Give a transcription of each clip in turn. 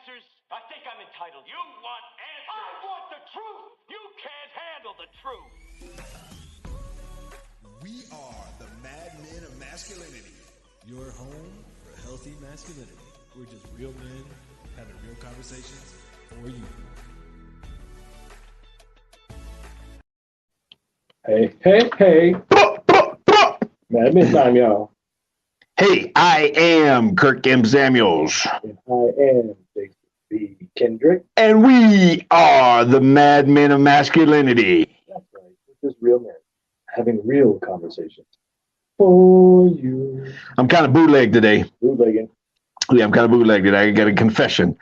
answers? I think I'm entitled. You want answers? I want the truth. You can't handle the truth. We are the Madmen of Masculinity. Your home for healthy masculinity. We're just real men having real conversations for you. Hey. Madmen time, y'all. Hey, I am Kirk M. Samuels. And I am Jason B. Kendrick. And we are the Madmen of Masculinity. That's right. We're just real men having real conversations for you. I'm kind of bootleg today. Bootlegging. Yeah, I'm kind of bootleg today. I got a confession.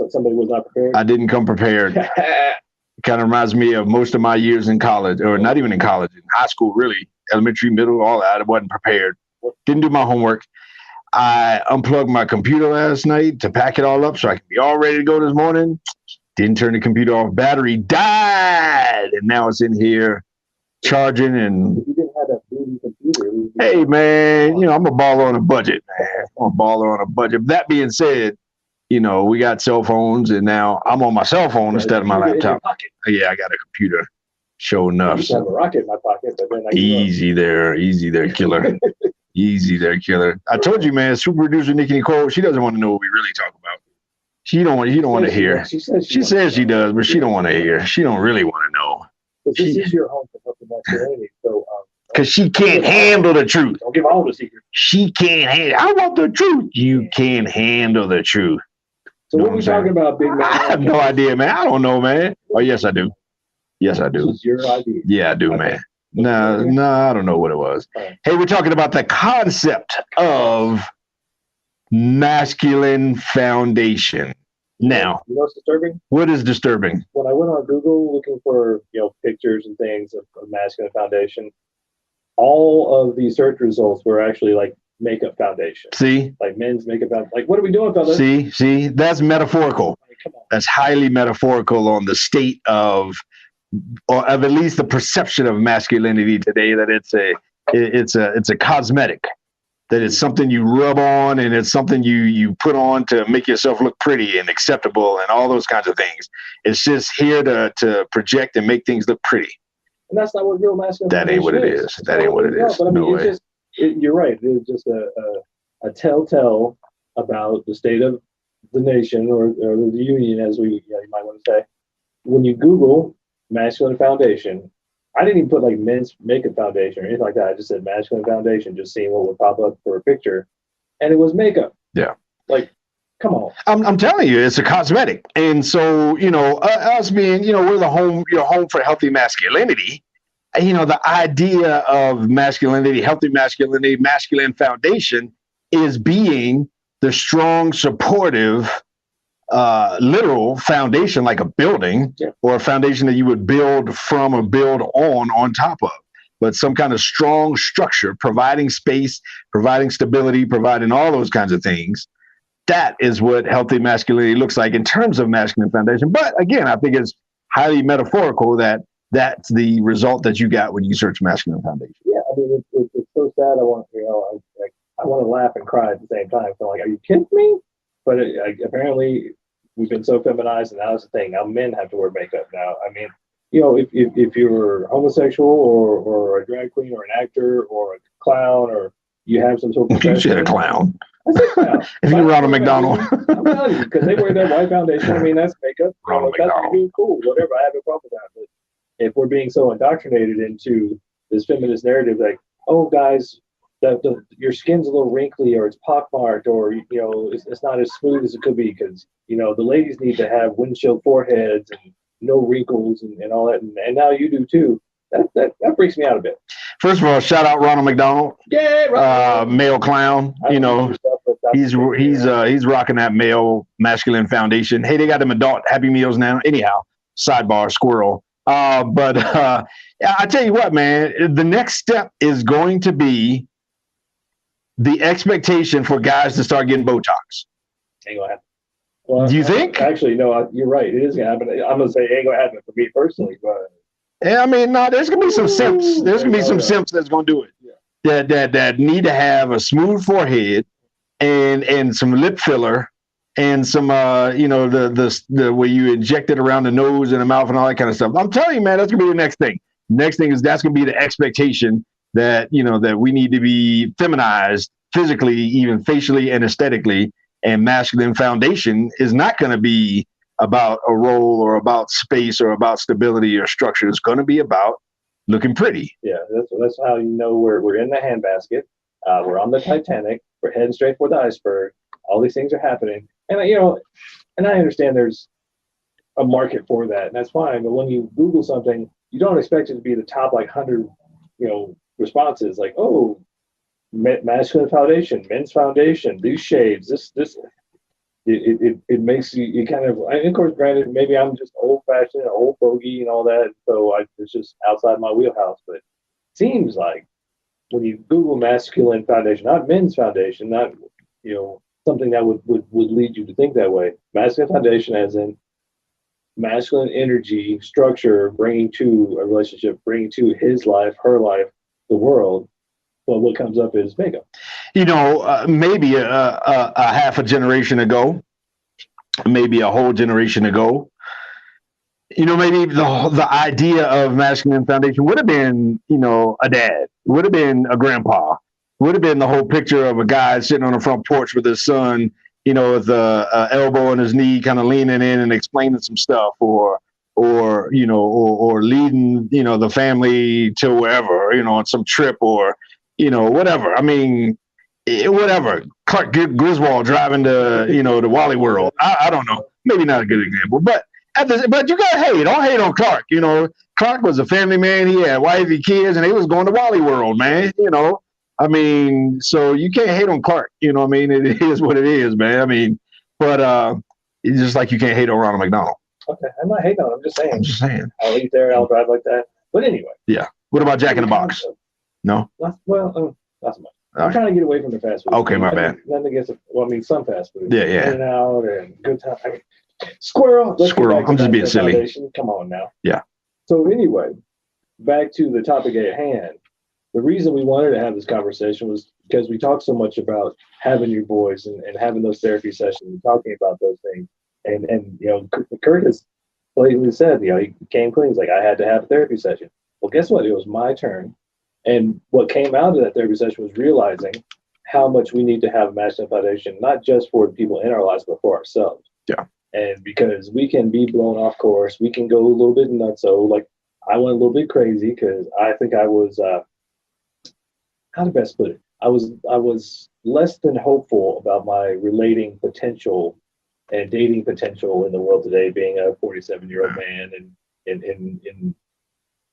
Somebody was not prepared? I didn't come prepared. It kind of reminds me of most of my years in college, or not even in college, in high school, really. Elementary, middle, all that. I wasn't prepared. Didn't do my homework. I unplugged my computer last night to pack it all up so I can be all ready to go this morning. Didn't turn the computer off. Battery died. And now it's in here charging. And you didn't have that booty computer. Hey, man, I'm a baller on a budget, man. I'm a baller on a budget. That being said, we got cell phones, and now I'm on my cell phone instead of my laptop. Yeah, I got a computer. Sure enough. I used to have a rocket in my pocket, but then easy there, killer. Easy there, killer. I told you, man, super producer Nikki Nicole, she doesn't want to know what we really talk about. She don't want to hear. She says she does, but she don't want to hear. She don't really want to know. This is your home for healthy masculinity, so because she can't handle the truth. Don't give all the secrets. She can't handle. I want the truth. You can't handle the truth. So what are we talking about, big man? I have no idea, man. I don't know, man. Oh, yes, I do. Yes, I do. This is your idea. Yeah, I do, okay. Man. No, I don't know what it was. Right. Hey, we're talking about the concept of masculine foundation. Now, you know what's disturbing? What is disturbing? When I went on Google looking for pictures and things of masculine foundation, all of the search results were actually like makeup foundation. See? Like men's makeup foundation. Like, what are we doing, fellas? See, that's metaphorical. Come on. That's highly metaphorical on the state of, or of at least the perception of masculinity today, that it's a cosmetic, that it's something you rub on and it's something you put on to make yourself look pretty and acceptable and all those kinds of things. It's just here to project and make things look pretty. And that's not what real masculinity is. That ain't what it is. That ain't what it is. But I mean, it's just, you're right. It's just a telltale about the state of the nation or the union, as you might want to say. When you Google masculine foundation, I didn't even put like men's makeup foundation or anything like that. I just said masculine foundation, just seeing what would pop up for a picture, and it was makeup. Yeah, like, come on. I'm telling you, it's a cosmetic, and so us being we're the home home for healthy masculinity. The idea of masculinity, healthy masculinity, masculine foundation is being the strong, supportive, literal foundation, like a building, or a foundation that you would build from or build on top of, but some kind of strong structure, providing space, providing stability, providing all those kinds of things. That is what healthy masculinity looks like in terms of masculine foundation. But again, I think it's highly metaphorical that that's the result that you got when you search masculine foundation. Yeah, I mean, it's so sad. I want to laugh and cry at the same time. So like, are you kidding me? But apparently we've been so feminized, and now it's the thing. Now men have to wear makeup now. I mean, if you're homosexual or a drag queen or an actor or a clown, or you have some sort of you said a clown. I said clown. If you're Ronald McDonald. I'm telling you, because they wear that white foundation. I mean, that's makeup. Ronald that's McDonald. Cool, whatever. I have no problem with that. But if we're being so indoctrinated into this feminist narrative, like, oh, guys, your skin's a little wrinkly, or it's pockmarked, or it's not as smooth as it could be, because the ladies need to have windshield foreheads and no wrinkles and all that, and now you do too. That freaks me out a bit. First of all, shout out Ronald McDonald. Yeah, Ronald. Male clown. He's rocking that male masculine foundation. Hey, they got them adult Happy Meals now. Anyhow, sidebar squirrel. But I tell you what, man, the next step is going to be the expectation for guys to start getting Botox. Ain't gonna happen. Well, do you think? Actually, no, you're right. It is gonna happen. I'm gonna say it ain't gonna happen for me personally, but yeah, I mean, no, there's gonna be some simps. There's gonna be some simps that's gonna do it. Yeah. That need to have a smooth forehead and some lip filler and some, the where you inject it around the nose and the mouth and all that kind of stuff. I'm telling you, man, that's gonna be the next thing. Next thing is that's gonna be the expectation that that we need to be feminized physically, even facially and aesthetically. And masculine foundation is not going to be about a role or about space or about stability or structure. It's going to be about looking pretty. Yeah, that's how we're in the handbasket. We're on the Titanic. We're heading straight for the iceberg. All these things are happening, and and I understand there's a market for that, and that's fine. But when you Google something, you don't expect it to be the top 100, responses. Like, oh, masculine foundation, men's foundation, these shades, this. It makes you kind of, and of course, granted, maybe I'm just old fashioned, old fogey, and all that, so it's just outside my wheelhouse. But it seems like when you Google masculine foundation, not men's foundation, not something that would lead you to think that way. Masculine foundation, as in masculine energy structure, bringing to a relationship, bringing to his life, her life, the world. Well, what comes up is makeup. Maybe a half a generation ago, maybe a whole generation ago, maybe the idea of masculine foundation would have been, a dad, would have been a grandpa, would have been the whole picture of a guy sitting on the front porch with his son, with a elbow on his knee, kind of leaning in and explaining some stuff, or leading, the family to wherever, on some trip, or whatever. I mean, whatever. Clark Griswold driving to, to Wally World. I don't know. Maybe not a good example, but you gotta hate. Don't hate on Clark. Clark was a family man. He had wifey, kids, and he was going to Wally World, man. I mean, so you can't hate on Clark. It is what it is, man. I mean, but it's just like you can't hate on Ronald McDonald. Okay, I'm not hating on him. I'm just saying. I'll eat there. I'll drive like that. But anyway. Yeah. What about Jack in the Box? No. Not so much. I'm trying to get away from the fast food. Okay, my bad. Nothing against it. Well, I mean, some fast food. Yeah. In and out and good time. I mean, squirrel. I'm just being silly. Foundation. Come on now. Yeah. So anyway, back to the topic at hand. The reason we wanted to have this conversation was because we talked so much about having your voice and having those therapy sessions and talking about those things. And Kurt has blatantly said, he came clean. He's like, I had to have a therapy session. Well, guess what? It was my turn. And what came out of that therapy session was realizing how much we need to have a masculine foundation, not just for the people in our lives, but for ourselves. Yeah. And because we can be blown off course, we can go a little bit nutso. Like I went a little bit crazy because I think I was, how to best put it? I was less than hopeful about my relating potential and dating potential in the world today, being a 47-year-old man and in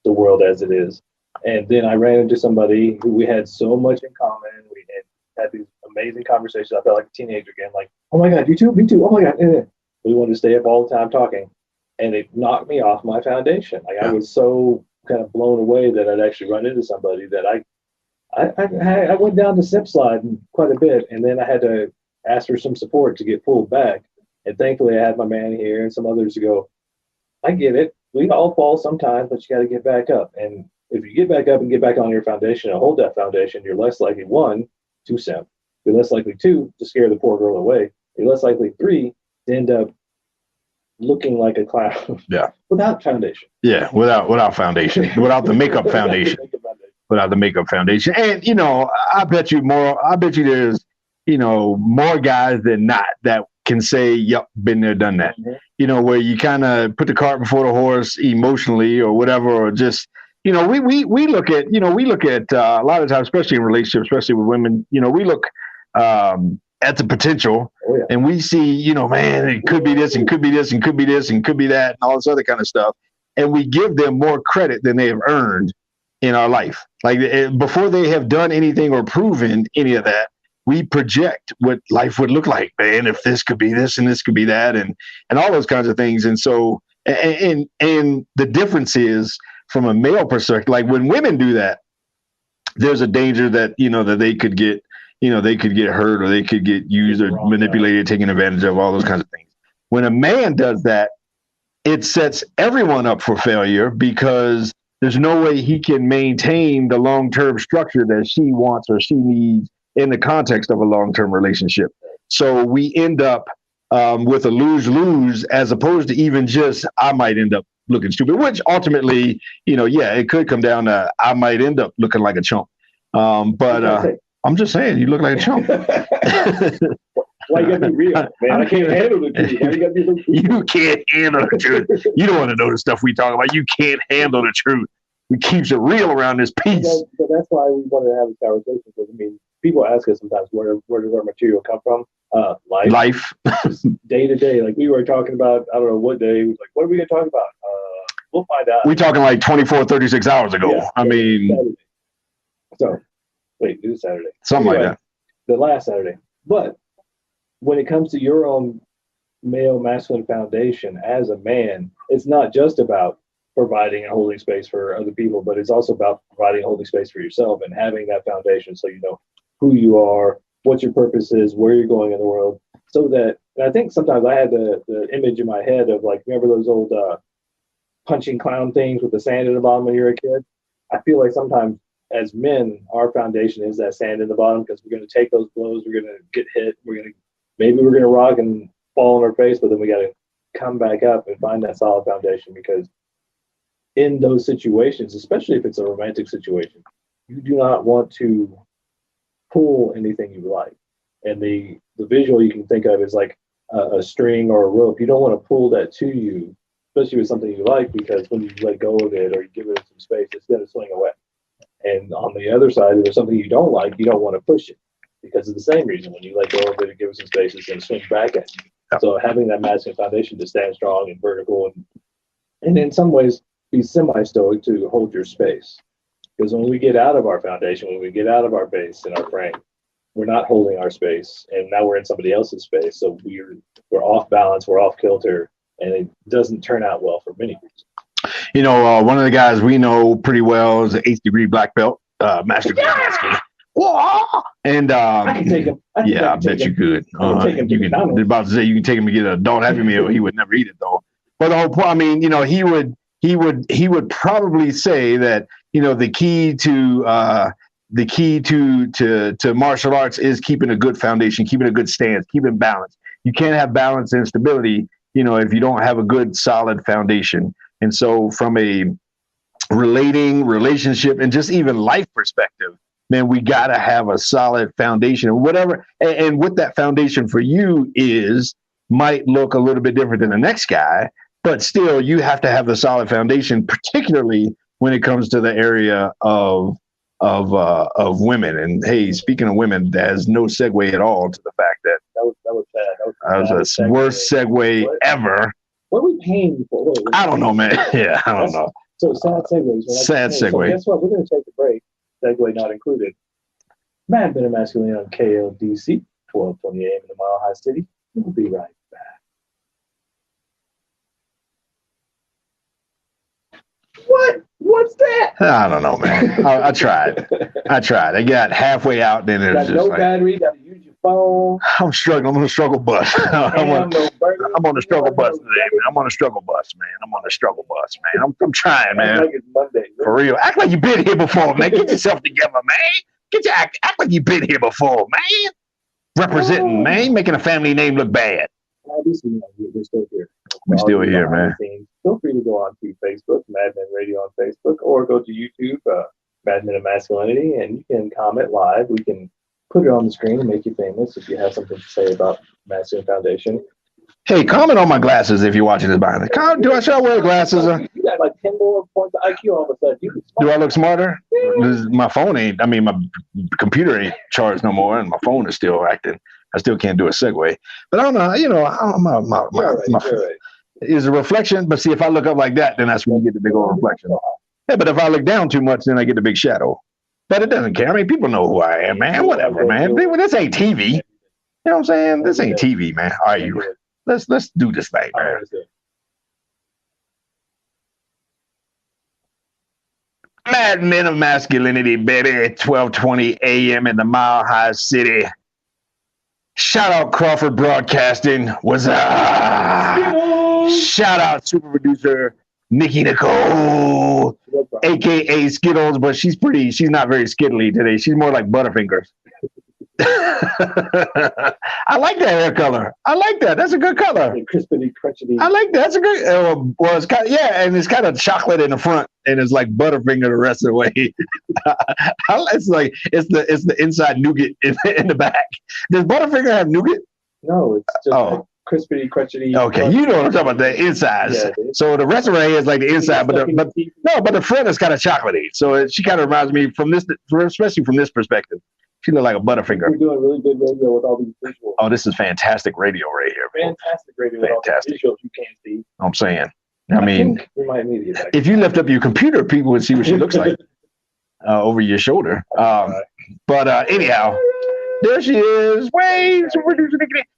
the world as it is. And then I ran into somebody who we had so much in common. We had these amazing conversations. I felt like a teenager again, like, oh my God, you too, me too. Oh my God. We wanted to stay up all the time talking. And it knocked me off my foundation. Like I was so kind of blown away that I'd actually run into somebody that I went down the slip slide quite a bit. And then I had to ask for some support to get pulled back. And thankfully I had my man here and some others to go, I get it. We all fall sometimes, but you got to get back up. And if you get back up and get back on your foundation and hold that foundation, you're less likely, 1, to simp. You're less likely, 2, to scare the poor girl away. You're less likely, 3, to end up looking like a clown. Yeah. Without foundation. Yeah, without foundation. Without the makeup foundation. Without the makeup foundation. And, I bet you there's, more guys than not that can say, yep, been there, done that. Mm-hmm. Where you kind of put the cart before the horse emotionally or whatever, or just, we look at a lot of times, especially in relationships, especially with women, we look at the potential and we see, man, it could be this and could be this and could be this and could be that and all this other kind of stuff. And we give them more credit than they have earned in our life. Like before they have done anything or proven any of that, we project what life would look like, man, if this could be this and this could be that and all those kinds of things. And so, and the difference is from a male perspective, like when women do that, there's a danger that, that they could get, they could get hurt or they could get used or manipulated, taken advantage of, all those kinds of things. When a man does that, it sets everyone up for failure because there's no way he can maintain the long-term structure that she wants or she needs in the context of a long-term relationship. So we end up with a lose-lose, as opposed to even just I might end up looking stupid, which ultimately, it could come down to I might end up looking like a chump. But I'm just saying, you look like a chump. Why you gotta be real, man? I can't handle the truth. Why you gotta be so You can't handle the truth. You don't want to know the stuff we talk about. You can't handle the truth. We keeps it real around this piece. But that's why we wanted to have this conversation. Because people ask us sometimes, where does our material come from? Life. Day to day. Like we were talking about, I don't know what day. Like, what are we gonna talk about? We'll find out. We're talking like 24, 36 hours ago. Yeah, Saturday. So, wait, it is Saturday. Something like that. The last Saturday. But when it comes to your own male masculine foundation as a man, it's not just about providing and holding space for other people, but it's also about providing and holding space for yourself and having that foundation so you know who you are, what your purpose is, where you're going in the world. So that, and I think sometimes I had the image in my head of like, remember those old punching clown things with the sand in the bottom when you're a kid? I feel like sometimes as men, our foundation is that sand in the bottom because we're going to take those blows, we're going to get hit, maybe we're going to rock and fall on our face, but then we got to come back up and find that solid foundation, because in those situations, especially if it's a romantic situation, you do not want to pull anything you like. And the visual you can think of is like a string or a rope. You don't want to pull that to you, especially with something you like, because when you let go of it or you give it some space, it's going to swing away. And on the other side, if there's something you don't like, you don't want to push it, because of the same reason. When you let go of it and give it some space, it's going to swing back at you. So having that masculine foundation to stand strong and vertical and in some ways be semi-stoic to hold your space. Because when we get out of our foundation, when we get out of our base and our frame, we're not holding our space, and now we're in somebody else's space. So we're off balance, we're off kilter, and it doesn't turn out well for many people. One of the guys we know pretty well is an 8th degree black belt, master masculine. And I can take him. I bet you could. About to say you can take him to get an adult Happy Meal. He would never eat it though. But the whole point, I mean, he would probably say that the key to martial arts is keeping a good foundation, keeping a good stance, keeping balance. You can't have balance and stability, if you don't have a good solid foundation. And so from a relationship and just even life perspective, man, we got to have a solid foundation, and whatever. And what that foundation for you might look a little bit different than the next guy, but still you have to have the solid foundation, particularly when it comes to the area of women. And hey, speaking of women, there's no segue at all to the fact that that was bad. That was the worst segue ever. What are we paying you for? I don't know, man. Yeah, I don't know. So sad segues. Sad segue. So guess what? We're going to take a break. Segue not included. Mad Men of Masculinity on KLDC, 1220 AM in the Mile High City. We'll be right back. What? What's that? I don't know, man. I tried. I got halfway out, then it was just no like, battery. Got to use your phone. I'm struggling. I'm on a struggle bus. I'm on a struggle bus today, man. I'm on a struggle bus, man. I'm trying, man. Like it's Monday. For real. Act like you've been here before, man. Get yourself together, man. Act like you've been here before, man. Representing, man. Making a family name look bad. We're still here. We're still here, man. Feel free to go on to Facebook, Mad Men Radio on Facebook, or go to YouTube, Mad Men of Masculinity, and you can comment live. We can put it on the screen and make you famous if you have something to say about Masculine Foundation. Hey, comment on my glasses if you're watching this behind me. Should I wear glasses? You got like 10 more points of IQ all of a sudden. Do I look smarter? My phone ain't, my computer ain't charged no more, and my phone is still acting. I still can't do a segue. But I don't know, my is a reflection. But see, if I look up like that, then that's when you get the big old reflection. Yeah, but if I look down too much, then I get the big shadow. But it doesn't care. I mean, people know who I am, man. Whatever, man. This ain't TV. You know what I'm saying? This ain't TV, man. Are you? Let's do this thing, man. Mad Men of Masculinity, baby. 12:20 a.m. in the Mile High City. Shout out Crawford Broadcasting. What's up? Shout out super producer Nikki Nicole, aka Skittles, but she's not very skittly today. She's more like Butterfingers. I like that hair color. I like that. That's a good color. Crispity, crunchity. I like that. That's a good. Well, it's kind of, yeah, and it's kind of chocolate in the front, and it's like Butterfinger the rest of the way. It's like it's the inside nougat in the back. Does Butterfinger have nougat? No, it's just like crispity, crunchity. Okay, you know what I'm talking about. The insides. Yeah, so the rest of her hair is like the inside, but the front is kind of chocolatey. So she kind of reminds me especially from this perspective. She looked like a Butterfinger. We're doing really good radio with all these visuals. Oh, this is fantastic radio right here, man. Fantastic radio with all these visuals you can't see. I'm saying. I mean, if you lift up your computer, people would see what she looks like over your shoulder. But anyhow, there she is. Hey,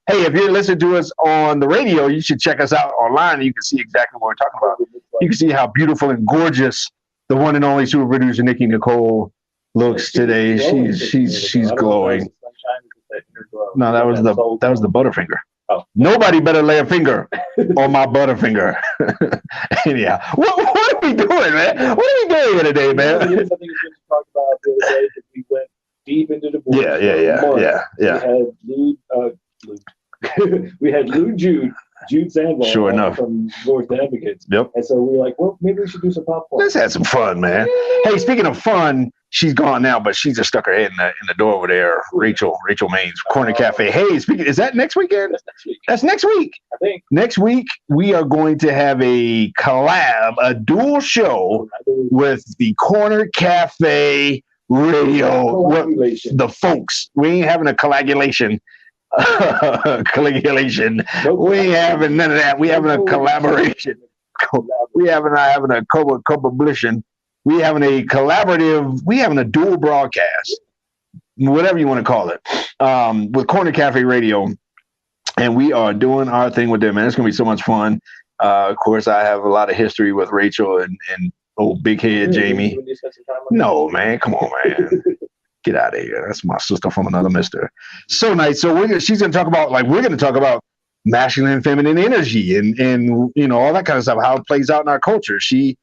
if you're listening to us on the radio, you should check us out online, and you can see exactly what we're talking about. You can see how beautiful and gorgeous the one and only super producer Nikki Nicole looks today. She's glowing. No, that was the Butterfinger. Oh. Nobody better lay a finger on my Butterfinger. Anyhow, what are we doing, man? What are we doing here today, man? Something we just talked about the other day, we went deep into the board. Yeah. We had Lou Jude Sandoval sure enough. From North Advocates. Yep. And so we were like, well, maybe we should do some popcorn. Let's have some fun, man. Hey, speaking of fun, she's gone now, but she just stuck her head in the door over there. Rachel Main's Corner Cafe. Hey, is that next weekend? That's next week. That's next week. I think. Next week, we are going to have a collab, a dual show with the Corner Cafe Radio. The folks. We ain't having a coagulation. Nope. We ain't having none of that. We having a collaboration. We having a co-publication. We having a collaborative. We having a dual broadcast, whatever you want to call it, with Corner Cafe Radio, and we are doing our thing with them. Man, it's gonna be so much fun. Of course, I have a lot of history with Rachel and old big head Jamie. No, man, come on, man. Get out of here. That's my sister from another mister. So nice. So we're going to talk about masculine and feminine energy and you know, all that kind of stuff, how it plays out in our culture. She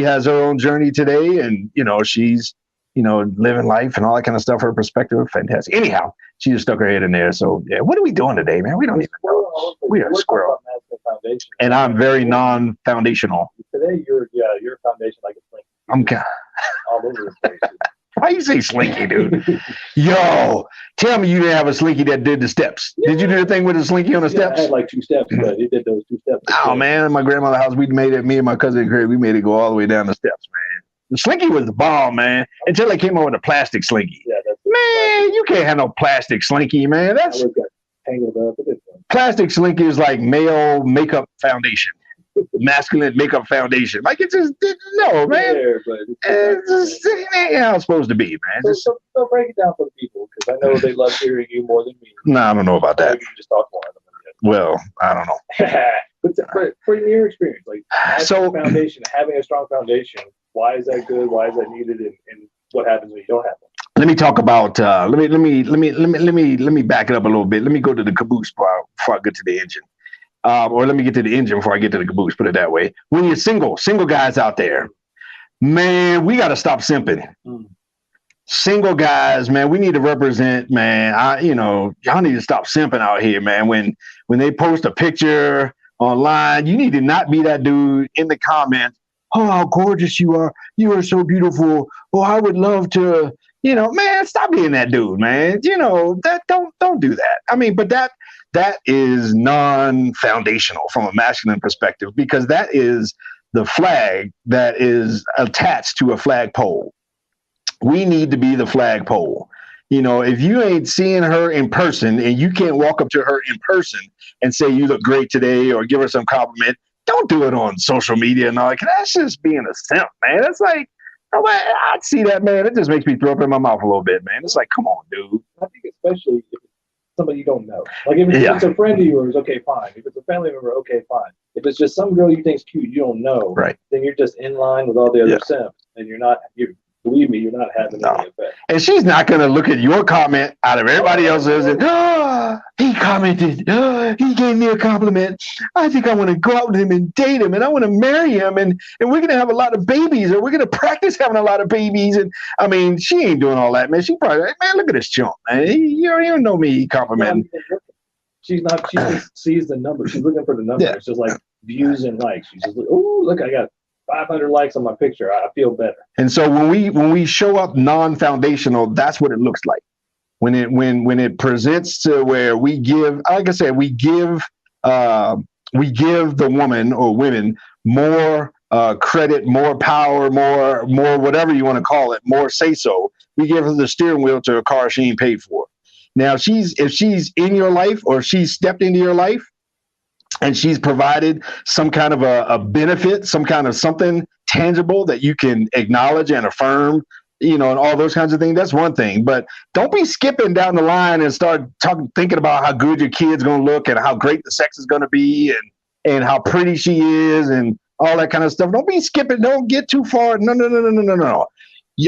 has her own journey today, and you know, she's, you know, living life and all that kind of stuff. Her perspective, fantastic. Anyhow, she just stuck her head in there. So yeah, what are we doing today, man? We don't even know. We are squirrel. And I'm very non-foundational. Today you're foundation like a slinky. I'm kind all over the place. Why you say slinky, dude? Yo, tell me you didn't have a slinky that did the steps. Yeah. Did you do the thing with the slinky on the steps? I had like 2 steps, but it did those 2 steps. Oh, man, in my grandmother's house, we made it, me and my cousin Craig, we made it go all the way down the steps, man. The slinky was the bomb, man, until they came up with a plastic slinky. Yeah, man, you can't have no plastic slinky, man. That's tangled up. Plastic slinky is like male makeup foundation. Masculine makeup foundation. Like, it's just, no, man. It ain't how it's supposed to be, man. So break it down for the people, because I know they love hearing you more than me. No, I don't know about that. You can just talk more of them. Well, I don't know. But for your experience, like, foundation, having a strong foundation, why is that good? Why is that needed? And what happens when you don't have one? Let me talk about. Let me back it up a little bit. Let me go to the caboose before I get to the engine. Or let me get to the engine before I get to the caboose, put it that way. When you're single guys out there, man, we got to stop simping. Single guys, man, we need to represent, man. Y'all need to stop simping out here, man. When they post a picture online, you need to not be that dude in the comments. Oh, how gorgeous you are. You are so beautiful. Oh, I would love to, man, stop being that dude, man. That don't do that. I mean, but that is non-foundational from a masculine perspective, because that is the flag that is attached to a flagpole. We need to be the flagpole. If you ain't seeing her in person and you can't walk up to her in person and say, you look great today, or give her some compliment, don't do it on social media and all that. That's just being a simp, man. It's like, I'd see that, man. It just makes me throw up in my mouth a little bit, man. It's like, come on, dude. I think especially if it's somebody you don't know. Like, if it's a friend of yours, okay, fine. If it's a family member, okay, fine. If it's just some girl you think's cute, you don't know, right? Then you're just in line with all the other simps, and believe me, you're not having any effect. And she's not going to look at your comment out of everybody else's and, he commented, he gave me a compliment. I think I want to go out with him and date him, and I want to marry him, and we're going to have a lot of babies, or we're going to practice having a lot of babies. And I mean, she ain't doing all that, man. She probably like, man, look at this chump, man. You don't even know me, he complimenting. She's not, she just sees the number. She's looking for the number. Yeah. It's just like views and likes. She's just like, oh, look, I got 500 likes on my picture. I feel better. And so when we show up non-foundational, that's what it looks like. When it presents to where we give, like I said, we give the woman or women more credit, more power, more whatever you want to call it, more say so. We give her the steering wheel to a car she ain't paid for. Now, if she's in your life or she's stepped into your life and she's provided some kind of a benefit, some kind of something tangible that you can acknowledge and affirm, and all those kinds of things, that's one thing. But don't be skipping down the line and start thinking about how good your kid's going to look and how great the sex is going to be and how pretty she is and all that kind of stuff. Don't be skipping. Don't get too far. No.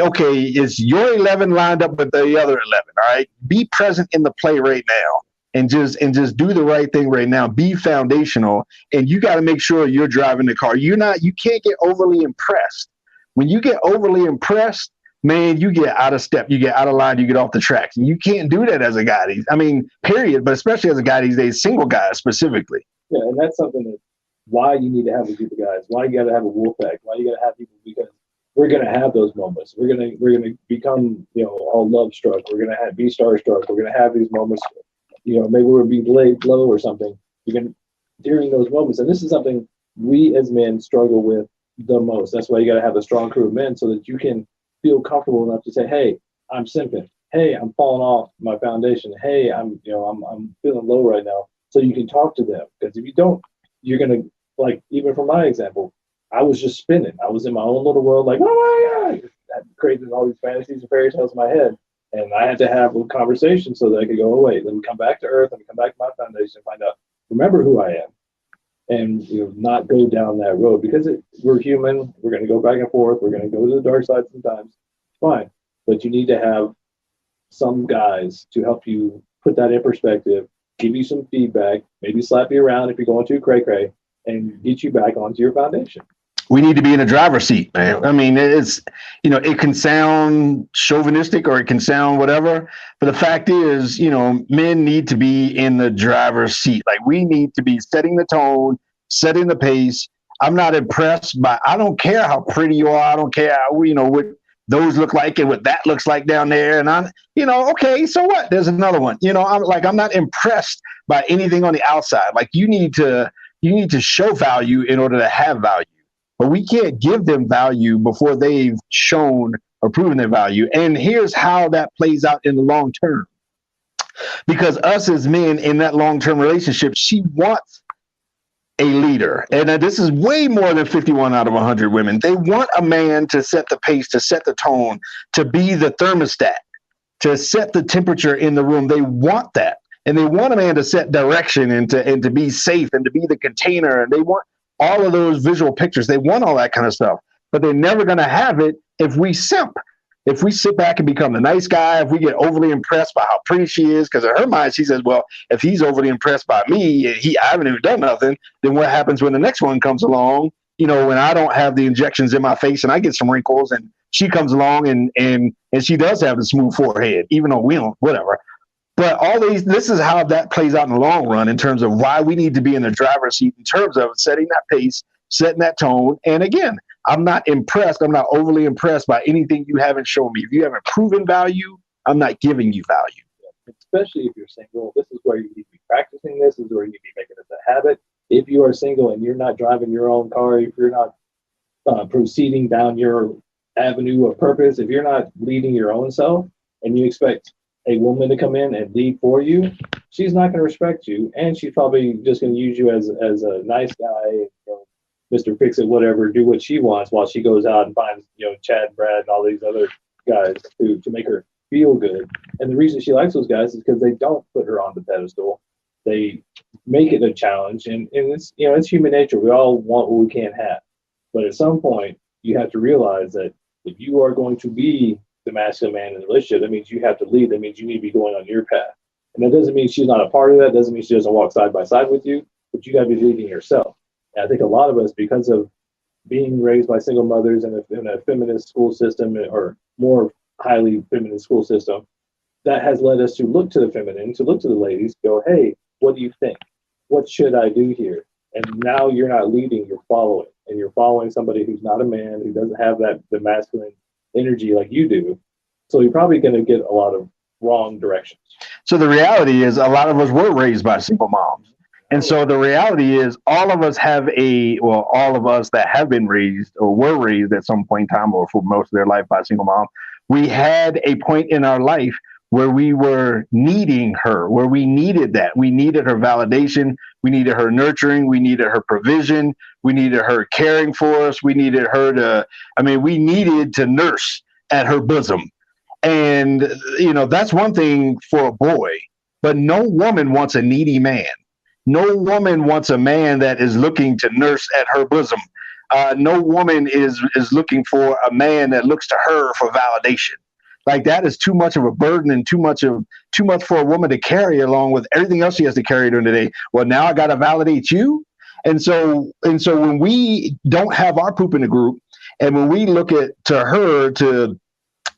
Okay, is your 11 lined up with the other 11? All right, be present in the play right now, and just do the right thing right now. Be foundational, and you got to make sure you're driving the car. You can't get overly impressed. When you get overly impressed, man, you get out of step, you get out of line, you get off the tracks, and you can't do that as a guy. Period, but especially as a guy these days, single guys specifically. Yeah, and that's something that why you need to have a group of guys, why you got to have a wolf pack, why you got to have people, because we're going to have those moments. We're going to become, all love struck. We're going to be starstruck. We're going to have these moments, maybe we'll be laid low or something. During those moments. And this is something we as men struggle with the most. That's why you got to have a strong crew of men so that you can feel comfortable enough to say, hey, I'm simping. Hey, I'm falling off my foundation. Hey, I'm feeling low right now. So you can talk to them. Because if you don't, you're going to, like, even from my example, I was just spinning. I was in my own little world, like, oh my God, I created all these fantasies and fairy tales in my head. And I had to have a conversation so that I could go, oh, wait, let me come back to earth. Let me come back to my foundation and find out, remember who I am. And not go down that road, because we're human. We're going to go back and forth. We're going to go to the dark side sometimes. Fine. But you need to have some guys to help you put that in perspective, give you some feedback, maybe slap you around if you're going too cray-cray, and get you back onto your foundation. We need to be in the driver's seat, man. I mean, it's, it can sound chauvinistic or it can sound whatever, but the fact is, men need to be in the driver's seat. Like, we need to be setting the tone, setting the pace. I'm not impressed by, I don't care how pretty you are. I don't care how, what those look like and what that looks like down there. And I'm, okay, so what? There's another one. I'm not impressed by anything on the outside. Like, you need to show value in order to have value. But we can't give them value before they've shown or proven their value. And here's how that plays out in the long term. Because us as men in that long-term relationship, she wants a leader. And this is way more than 51 out of 100 women. They want a man to set the pace, to set the tone, to be the thermostat, to set the temperature in the room. They want that. And they want a man to set direction and to be safe and to be the container. And they want all of those visual pictures. They want all that kind of stuff, but they're never going to have it if we simp. If we sit back and become the nice guy, if we get overly impressed by how pretty she is, because in her mind, she says, well, if he's overly impressed by me, I haven't even done nothing, then what happens when the next one comes along, when I don't have the injections in my face and I get some wrinkles, and she comes along and she does have the smooth forehead, even though we don't, whatever. But this is how that plays out in the long run in terms of why we need to be in the driver's seat, in terms of setting that pace, setting that tone. And again, I'm not impressed. I'm not overly impressed by anything you haven't shown me. If you haven't proven value, I'm not giving you value. Especially if you're single, this is where you need to be practicing this. This is where you need to be making this a habit. If you are single and you're not driving your own car, if you're not proceeding down your avenue of purpose, if you're not leading your own self and you expect a woman to come in and lead for you, she's not going to respect you, and she's probably just going to use you as a nice guy, Mr. Fix-It, whatever, do what she wants while she goes out and finds Chad and Brad and all these other guys to make her feel good. And the reason she likes those guys is because they don't put her on the pedestal. They make it a challenge, and it's it's human nature. We all want what we can't have, but at some point you have to realize that if you are going to be the masculine man in the relationship, that means you have to lead. That means you need to be going on your path. And that doesn't mean she's not a part of that. Doesn't mean she doesn't walk side by side with you, but you got to be leading yourself. And I think a lot of us, because of being raised by single mothers in a feminist school system or more highly feminist school system, that has led us to look to the feminine, to look to the ladies, go, hey, what do you think? What should I do here? And now you're not leading, you're following. And you're following somebody who's not a man, who doesn't have the masculine energy like you do. So you're probably going to get a lot of wrong directions. So the reality is a lot of us were raised by single moms. And so the reality is all of us all of us that have been raised or were raised at some point in time or for most of their life by a single mom, we had a point in our life where we were needing her, where we needed that. We needed her validation. We needed her nurturing. We needed her provision. We needed her caring for us. We needed her we needed to nurse at her bosom. And, that's one thing for a boy, but no woman wants a needy man. No woman wants a man that is looking to nurse at her bosom. No woman is looking for a man that looks to her for validation. Like that is too much of a burden and too much for a woman to carry along with everything else she has to carry during the day. Well, now I got to validate you. And so when we don't have our poop in the group and when we look to her to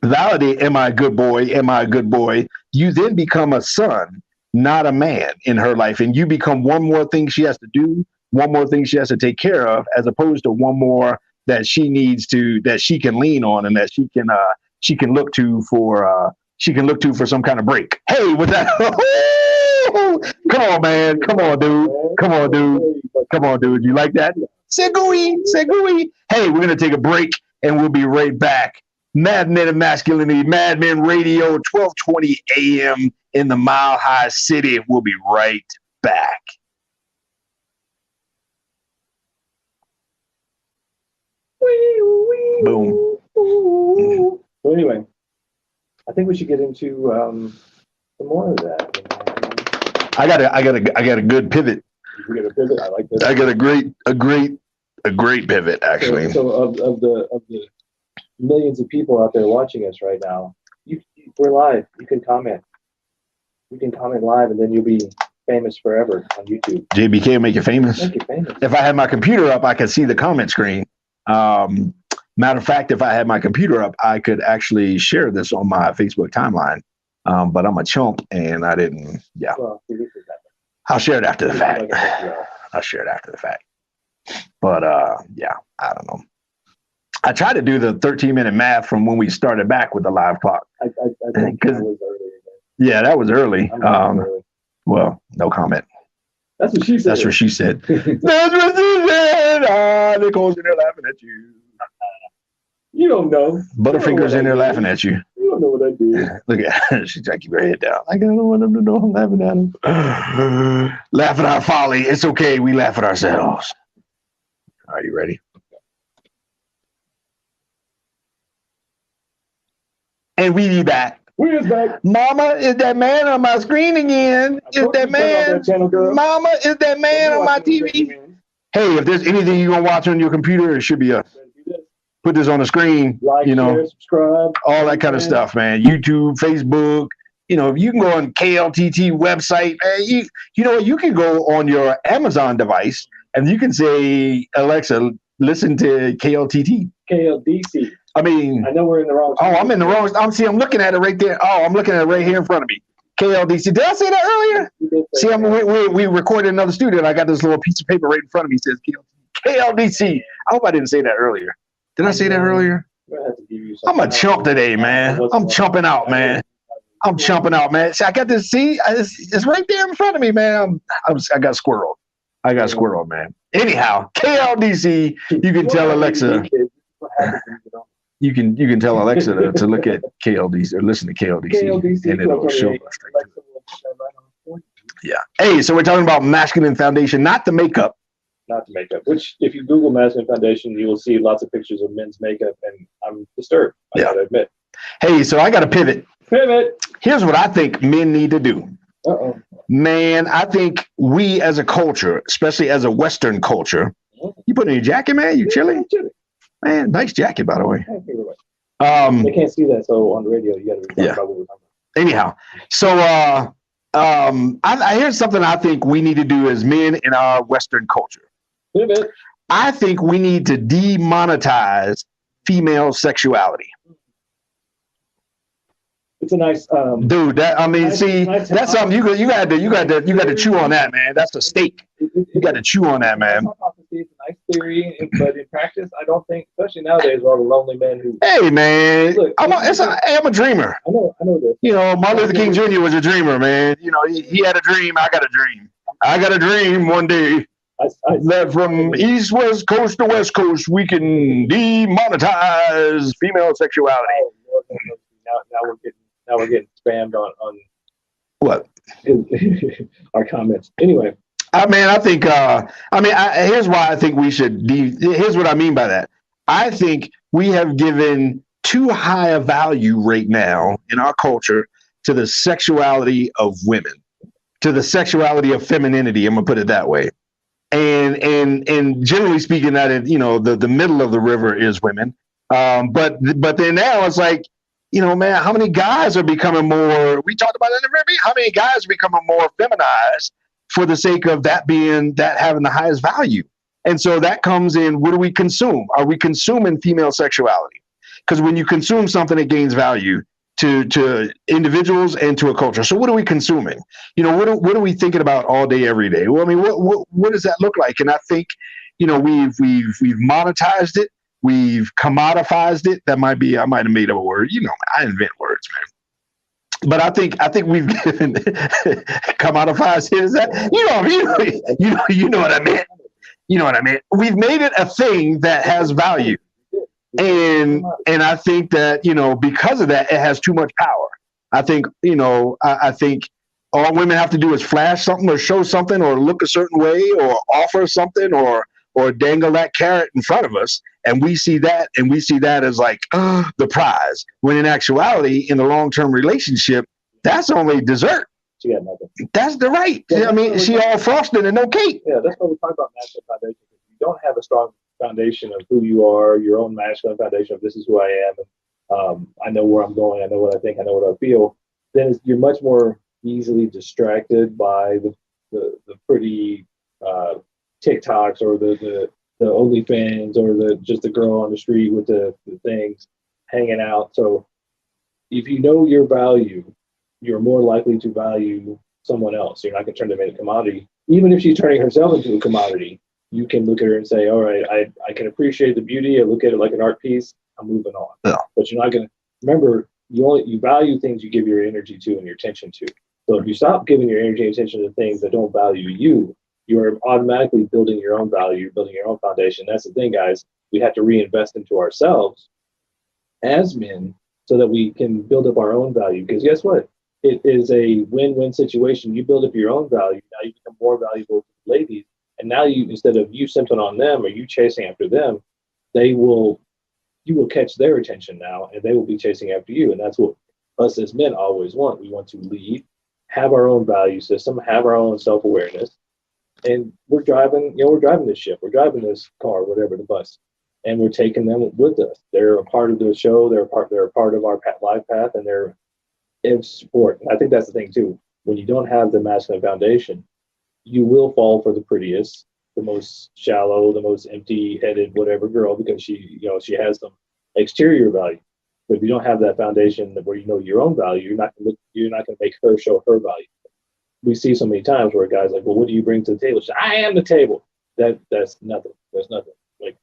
validate, am I a good boy? Am I a good boy? You then become a son, not a man in her life. And you become one more thing she has to do, one more thing she has to take care of, as opposed to one more that she can lean on and that she can look to for some kind of break. Hey, with that, come on, man. Come on, dude. You like that? Segui. Hey, we're going to take a break and we'll be right back. Mad Men of Masculinity, Mad Men Radio, 1220 a.m. in the Mile High City. We'll be right back. Boom. So anyway, I think we should get into some more of that. I got a good pivot. You got a pivot? I like that. I got a great pivot, actually. So of the millions of people out there watching us right now, we're live. You can comment. You can comment live, and then you'll be famous forever on YouTube. JBK will make you famous. Make you famous. If I had my computer up, I could see the comment screen. Matter of fact, if I had my computer up, I could actually share this on my Facebook timeline. But I'm a chump, and I didn't. Yeah. Well, I'll share it after the fact. But yeah, I don't know. I tried to do the 13-minute math from when we started back with the live clock. I think that was early. Yeah, that was early. Early. Well, no comment. That's what she said. That's what she said. That's what she said. Nicole's in there laughing at you. You don't know. Butterfinger's in there laughing at you. You don't know what I did. Look at her. She's trying to keep her head down. I don't want them to know I'm laughing at them. Laugh at our folly. It's okay. We laugh at ourselves. Are you ready? And we be back. We're back. Mama, is that man on my screen again? Is that man? Mama, is that man on my TV? Hey, if there's anything you're going to watch on your computer, it should be us. Put this on the screen. Like, share, subscribe. All that kind of stuff, man. YouTube, Facebook. You can go on KLTT website. Man, you know what? You can go on your Amazon device and you can say, Alexa, listen to KLTT. KLDC. I mean, I know we're in the wrong. Oh, I'm in the wrong. I'm looking at it right there. Oh, I'm looking at it right here in front of me. KLDC. Did I say that earlier? See, we recorded another studio, and I got this little piece of paper right in front of me. It says KLDC. I hope I didn't say that earlier. Did I say that earlier? I'm a chump today, man. I'm chumping out, man. See, I got this. See, it's right there in front of me, man. I got squirreled. Man. Anyhow, KLDC. You can tell Alexa. You can tell Alexa to look at KLDC or listen to KLDC, and it'll show us. Yeah. Hey, so we're talking about masculine foundation, not the makeup. Not the makeup. Which, if you Google masculine foundation, you will see lots of pictures of men's makeup, and I'm disturbed. I gotta admit. Hey, so I got to pivot. Here's what I think men need to do. Man, I think we as a culture, especially as a Western culture, you put in your jacket, man. You chilling? Man, nice jacket, by the way. They can't see that, so on the radio, you got to be talking about what we're talking about. Anyhow, so Here's something I think we need to do as men in our Western culture. Wait a minute. I think we need to demonetize female sexuality. It's a nice dude. That I mean, see, that's something you got to chew on that, man. That's a steak. You got to chew on that, man. It's a nice theory, but in practice, I don't think, especially nowadays, with all the lonely men who. Hey, man, look, I'm a dreamer. I know this. You know, Martin Luther King Jr. was a dreamer, man. You know, he had a dream. I got a dream. I got a dream one day that from East West Coast to West Coast, we can demonetize female sexuality. Now we're getting spammed on what our comments. Anyway, I think. Here's why I think we should. Here's what I mean by that. I think we have given too high a value right now in our culture to the sexuality of women, to the sexuality of femininity. I'm gonna put it that way. And generally speaking, that the middle of the river is women. But then now it's like, man, how many guys are becoming more, we talked about it in the very beginning, how many guys are becoming more feminized for the sake of that having the highest value? And so that comes in, what do we consume? Are we consuming female sexuality? Because when you consume something, it gains value to individuals and to a culture. So what are we consuming? What are we thinking about all day, every day? Well, I mean, what does that look like? And I think, we've monetized it. We've commodified it. I might have made up a word. I invent words, man. But I think we've given commodified it. Is that you know what I meant? You know what I meant? We've made it a thing that has value, and I think that because of that, it has too much power. I think I think all women have to do is flash something or show something or look a certain way or offer something or dangle that carrot in front of us. And we see that as like the prize. When in actuality, in a long-term relationship, that's only dessert. She got nothing. That's the right. Yeah, I mean, she all frosted and no cake. Yeah, that's why we talk about masculine foundation. If you don't have a strong foundation of who you are, your own masculine foundation of this is who I am, I know where I'm going, I know what I think, I know what I feel, then you're much more easily distracted by the pretty TikToks or the OnlyFans or just the girl on the street with the things hanging out. So if you know your value, you're more likely to value someone else. You're not going to turn them into a commodity. Even if she's turning herself into a commodity, you can look at her and say, all right, I can appreciate the beauty. I look at it like an art piece. I'm moving on. Yeah. But you're not going to remember, you value things you give your energy to and your attention to. So if you stop giving your energy and attention to things that don't value you, you're automatically building your own value, building your own foundation. That's the thing, guys. We have to reinvest into ourselves as men so that we can build up our own value. Because guess what? It is a win-win situation. You build up your own value. Now you become more valuable to the ladies. And now instead of you simping on them or you chasing after them, you will catch their attention now and they will be chasing after you. And that's what us as men always want. We want to lead, have our own value system, have our own self-awareness. And we're driving this ship, we're driving this car, whatever, the bus, and we're taking them with us. They're a part of the show. They're a part of our life path, and they're in support. And I think that's the thing too. When you don't have the masculine foundation, you will fall for the prettiest, the most shallow, the most empty-headed, whatever girl, because she has some exterior value. But if you don't have that foundation where you know your own value, you're not going to make her show her value. We see so many times where a guy's like, well, what do you bring to the table? She's like, I am the table. That's nothing. There's nothing. Like,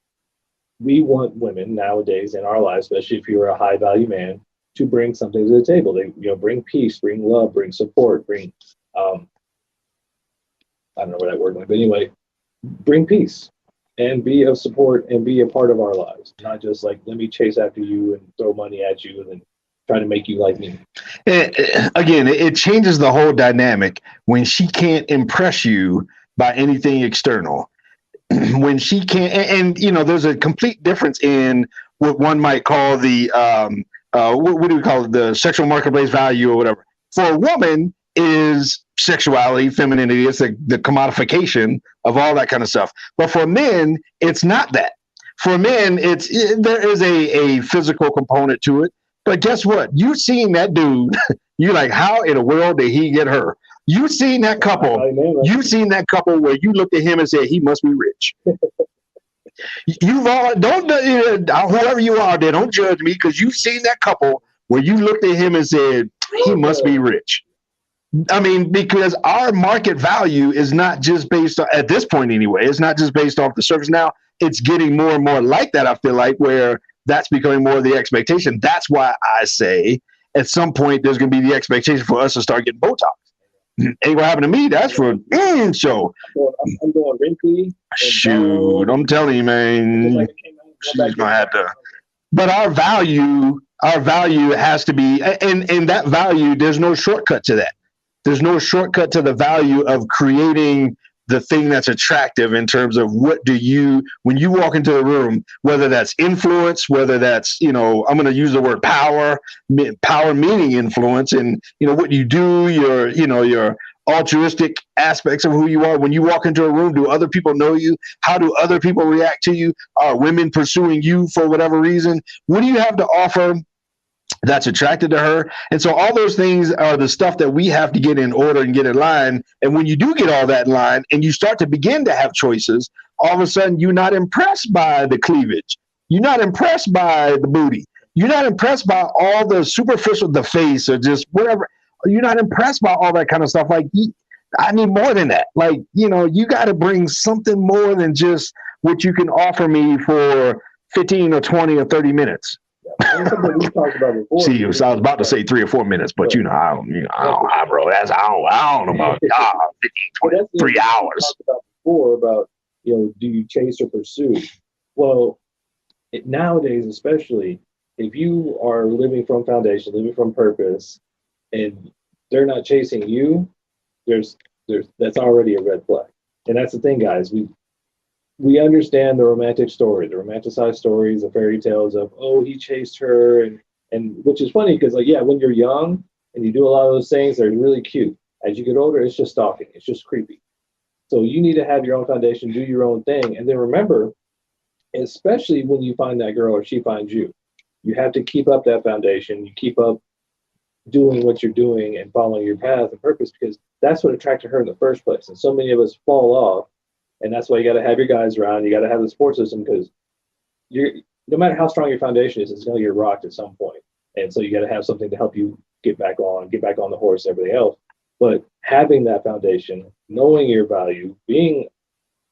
we want women nowadays in our lives, especially if you're a high value man, to bring something to the table. They bring peace, bring love, bring support, bring I don't know where that word went, but anyway, bring peace and be of support and be a part of our lives. Not just like, let me chase after you and throw money at you and then try to make you like me. Again, it changes the whole dynamic when she can't impress you by anything external. When she can't, and there's a complete difference in what one might call the what do we call it, the sexual marketplace value or whatever. For a woman, is sexuality, femininity, it's the commodification of all that kind of stuff. But for men, it's not that. For men, there is a physical component to it. But guess what? You seeing that dude, you're like, how in the world did he get her? You seen that couple. You seen that couple where you looked at him and said, he must be rich. You've all don't whoever you are there, don't judge me because you've seen that couple where you looked at him and said, he must be rich. I mean, because our market value is not just based on, at this point anyway, it's not just based off the surface. Now it's getting more and more like that. I feel like where that's becoming more of the expectation. That's why I say at some point there's going to be the expectation for us to start getting Botox. Ain't gonna happen to me. That's for show. I'm going wrinkly. Shoot, I'm telling you, man. She's gonna have to. But our value has to be, and that value, there's no shortcut to that. There's no shortcut to the value of creating the thing that's attractive in terms of what do you, when you walk into a room, whether that's influence, whether that's, I'm going to use the word power meaning influence, and, what you do, your altruistic aspects of who you are. When you walk into a room, do other people know you? How do other people react to you? Are women pursuing you for whatever reason? What do you have to offer that's attracted to her? And so all those things are the stuff that we have to get in order and get in line. And when you do get all that in line and you start to begin to have choices, all of a sudden you're not impressed by the cleavage. You're not impressed by the booty. You're not impressed by all the superficial, the face or just whatever. You're not impressed by all that kind of stuff. Like, I need more than that. Like, you got to bring something more than just what you can offer me for 15 or 20 or 30 minutes. We talked about before. See, so I was about to say 3 or 4 minutes, but I don't bro. That's I don't know about 15, 20, 3 hours. We talked about before about do you chase or pursue? Well, nowadays, especially if you are living from foundation, living from purpose, and they're not chasing you, that's already a red flag. And that's the thing, guys. We understand the romantic story, the romanticized stories, the fairy tales of, oh, he chased her, and which is funny because, when you're young and you do a lot of those things, they're really cute. As you get older, it's just stalking. It's just creepy. So you need to have your own foundation, do your own thing. And then remember, especially when you find that girl or she finds you, you have to keep up that foundation. You keep up doing what you're doing and following your path and purpose, because that's what attracted her in the first place. And so many of us fall off. And that's why you got to have your guys around. You got to have the support system, because no matter how strong your foundation is, it's going to get rocked at some point. And so you got to have something to help you get back on the horse and everything else. But having that foundation, knowing your value, being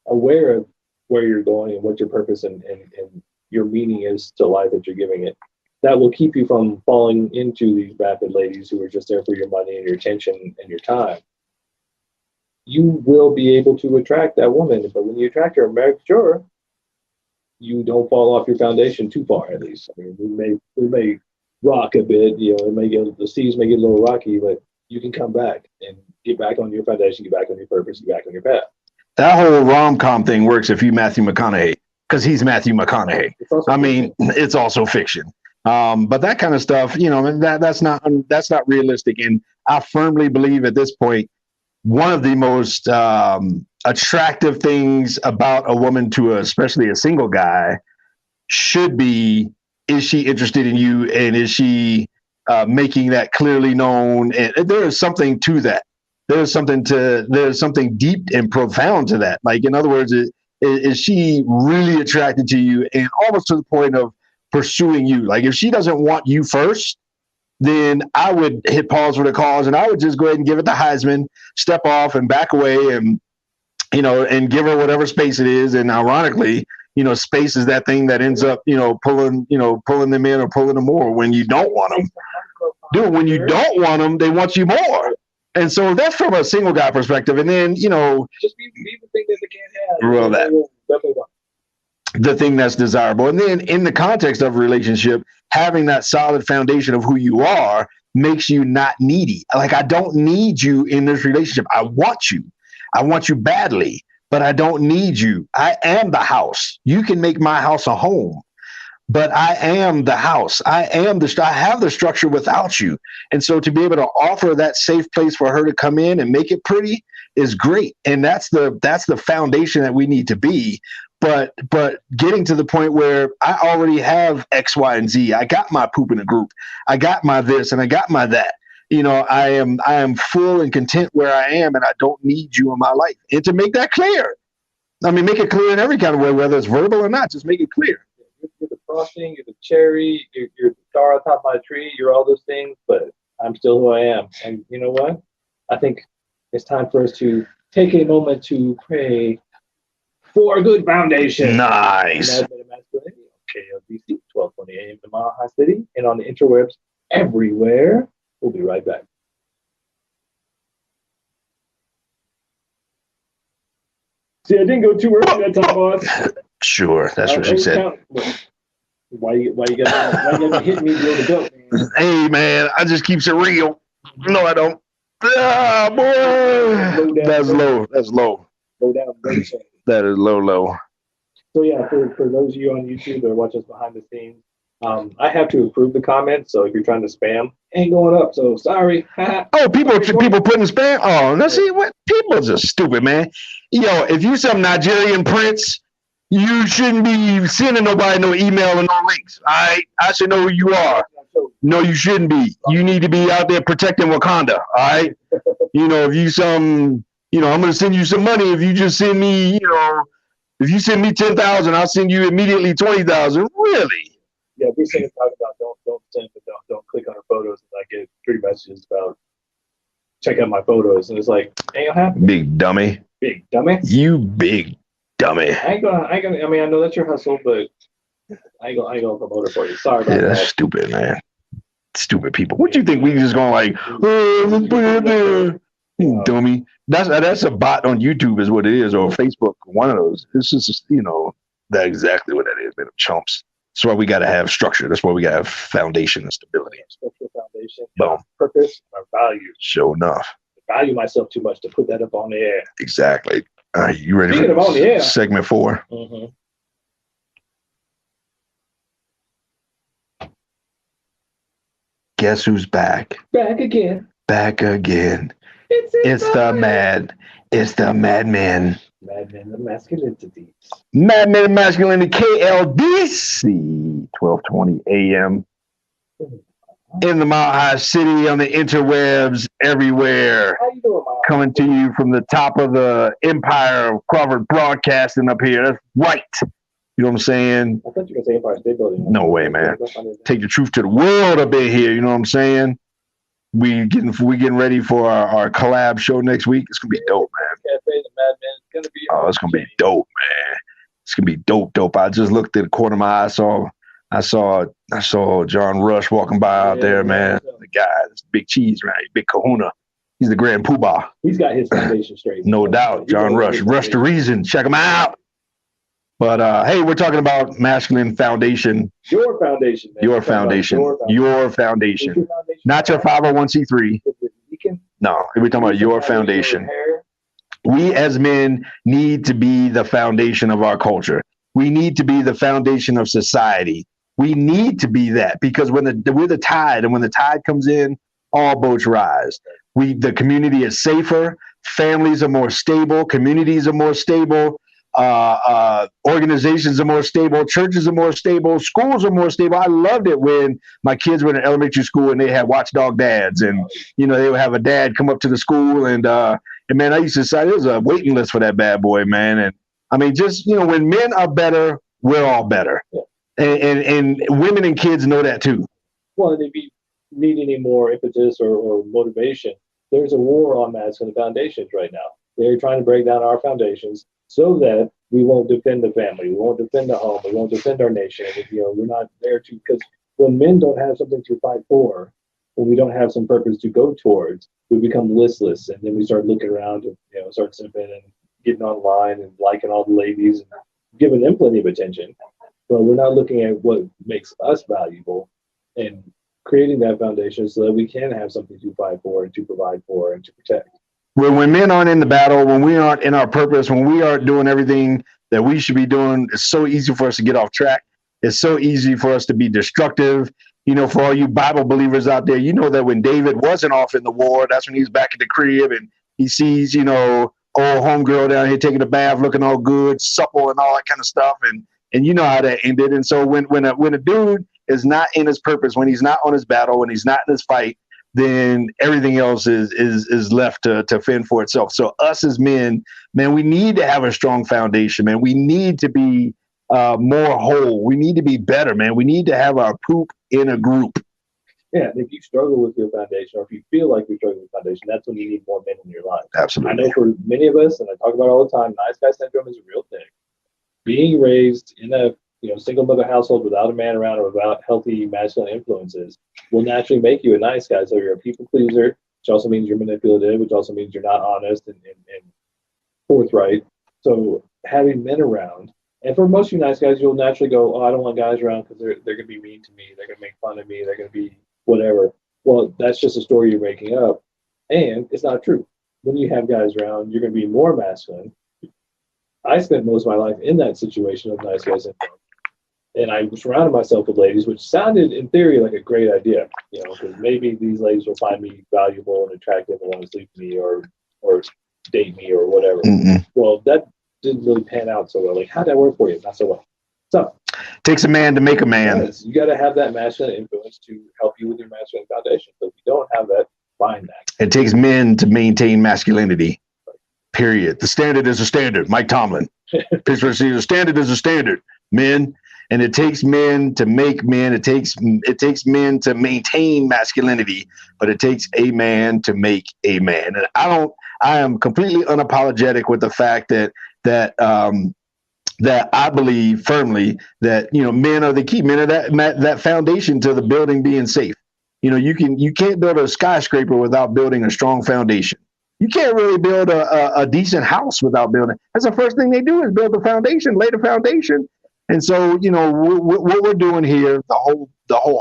aware of where you're going and what your purpose and your meaning is to life that you're giving it, that will keep you from falling into these vapid ladies who are just there for your money and your attention and your time. You will be able to attract that woman. But when you attract her, make sure you don't fall off your foundation too far, at least. I mean, we may rock a bit, the seas may get a little rocky, but you can come back and get back on your foundation, get back on your purpose, get back on your path. That whole rom-com thing works if you Matthew McConaughey, because he's Matthew McConaughey. It's also fiction. But that kind of stuff, that's not realistic. And I firmly believe at this point, one of the most attractive things about a woman to especially a single guy should be, is she interested in you, and is she making that clearly known? And there is something to that. There's something deep and profound to that. Like, in other words, is she really attracted to you, and almost to the point of pursuing you? Like, if she doesn't want you first, then I would hit pause for the cause, and I would just go ahead and give it the Heisman, step off and back away, and and give her whatever space it is. And ironically, space is that thing that ends up pulling them in or pulling them more when you don't want them. Dude, when you don't want them, they want you more. And so that's from a single guy perspective. And then just be the thing that they can't have. Well, that. The thing that's desirable. And then in the context of a relationship, having that solid foundation of who you are makes you not needy. Like, I don't need you in this relationship. I want you badly, but I don't need you. I am the house. You can make my house a home, but I am the house. I have the structure without you. And so to be able to offer that safe place for her to come in and make it pretty is great. And that's the foundation that we need to be. But getting to the point where I already have X, Y, and Z. I got my poop in a group. I got my this and I got my that. I am full and content where I am, and I don't need you in my life. And to make that clear, I mean, make it clear in every kind of way, whether it's verbal or not. Just make it clear. You're the frosting, you're the cherry, you're the star on top of my tree. You're all those things, but I'm still who I am. And you know what? I think it's time for us to take a moment to pray for a good foundation. Nice. Masculinity on KLBC, 1220 AM in Mile High City, and on the interwebs everywhere. We'll be right back. See, I didn't go too early that time, boss. Sure, that's what she said. Why you gotta hit me below the belt, man? Hey, man, I just keeps it real. No, I don't. Ah, boy. That's low. That's low. Low down. That is low. So yeah, for those of you on YouTube that watch us behind the scenes, I have to approve the comments. So if you're trying to spam, ain't going up. So sorry. Oh, people putting spam. Oh, let's see what people are just stupid, man. Yo, if you some Nigerian prince, you shouldn't be sending nobody no email and no links. All right, I should know who you are. No, you shouldn't be. You need to be out there protecting Wakanda. All right. If you some, I'm gonna send you some money. If you just send me, if you send me 10,000, I'll send you immediately 20,000. Really? Yeah, we're saying talk about don't send, but don't click on our photos. And I get 3 messages about check out my photos, and it's like, ain't gonna happen. Big dummy. Big dummy. You big dummy. I ain't gonna. I mean, I know that's your hustle, but I ain't gonna promote it for you. Sorry about that. Yeah, that's stupid, man. Stupid people. What do you think we just going like? Oh, let's put it there. Dummy. That's a bot on YouTube, is what it is, or Facebook. One of those. It's just that's exactly what that is, man. Chumps. That's why we got to have structure. That's why we got to have foundation and stability. Structure, foundation, boom, purpose, our values. Sure enough. I value myself too much to put that up on the air. Exactly. You ready Speaking for of on the air, segment 4? Mm-hmm. Guess who's back? Back again. Back again. It's the madmen. Madmen of Masculinity. Madmen of Masculinity, KLBC, 1220 AM. In the Mile High City, on the interwebs, everywhere. How you doing, Miles? Coming to you from the top of the empire of Crawford Broadcasting up here. That's right. You know what I'm saying? I thought you were going to say Empire State Building. No way, man. Take the truth to the world up in here. You know what I'm saying? We getting ready for our collab show next week. It's gonna be dope, man. Cafe, the Madmen. It's gonna be. Oh, it's gonna be dope, man. It's gonna be dope. I just looked at the corner of my eye. I saw John Rush walking by out there, man. The guy, this big cheese, man. Big Kahuna. He's the grand poobah. He's got his foundation straight. No doubt. John Rush. Rush to Reason. Check him out. But hey, we're talking about masculine foundation. Your foundation, man. Your foundation. Your foundation. Not your 501c3. No, we're talking about your foundation. We as men need to be the foundation of our culture. We need to be the foundation of society. We need to be that because we're the tide, and when the tide comes in, all boats rise. The community is safer. Families are more stable. Communities are more stable. Organizations are more stable, churches are more stable, schools are more stable. I loved it when my kids were in elementary school and they had watchdog dads, and they would have a dad come up to the school and man, I used to say there's a waiting list for that bad boy, man. And I mean, just when men are better, we're all better, and women and kids know that too. Well, and if you need any more impetus or motivation, there's a war on masculine foundations right now. They're trying to break down our foundations so that we won't defend the family, we won't defend the home, we won't defend our nation. We're not there to, because when men don't have something to fight for, when we don't have some purpose to go towards, we become listless, and then we start looking around and start simping and getting online and liking all the ladies and giving them plenty of attention. But we're not looking at what makes us valuable and creating that foundation so that we can have something to fight for and to provide for and to protect. When men aren't in the battle, when we aren't in our purpose, when we aren't doing everything that we should be doing, it's so easy for us to get off track. It's so easy for us to be destructive. For all you Bible believers out there, that when David wasn't off in the war, that's when he's back at the crib and he sees, old homegirl down here taking a bath, looking all good, supple and all that kind of stuff. And you know how that ended. And so when a dude is not in his purpose, when he's not on his battle, when he's not in his fight, then everything else is left to fend for itself. So us as men, man, we need to have a strong foundation, man. We need to be more whole. We need to be better, man. We need to have our poop in a group. Yeah, if you struggle with your foundation, or if you feel like you're struggling with foundation, that's when you need more men in your life. Absolutely. I know for many of us, and I talk about it all the time, nice guy syndrome is a real thing. Being raised in a single mother household without a man around or without healthy masculine influences will naturally make you a nice guy. So you're a people pleaser, which also means you're manipulative, which also means you're not honest and forthright. So having men around, and for most of you nice guys, you'll naturally go, oh, I don't want guys around because they're going to be mean to me. They're going to make fun of me. They're going to be whatever. Well, that's just a story you're making up. And it's not true. When you have guys around, you're going to be more masculine. I spent most of my life in that situation of nice guys syndrome. And I surrounded myself with ladies, which sounded in theory like a great idea, because maybe these ladies will find me valuable and attractive and want to sleep with me or date me or whatever. Mm-mm. Well, that didn't really pan out so well. Like, how'd that work for you? Not so well. So, takes a man to make a man. Yes, you got to have that masculine influence to help you with your masculine foundation. So if you don't have that, find that. It takes men to maintain masculinity. Period. The standard is a standard. Mike Tomlin. Pittsburgh Steelers. Standard is a standard. Men. And it takes men to make men. It takes men to maintain masculinity, but it takes a man to make a man. And I am completely unapologetic with the fact that I believe firmly that men are the key. Men are that foundation to the building being safe. You can't build a skyscraper without building a strong foundation. You can't really build a decent house without building. That's the first thing they do is build the foundation, lay the foundation. And so, what we're doing here, the whole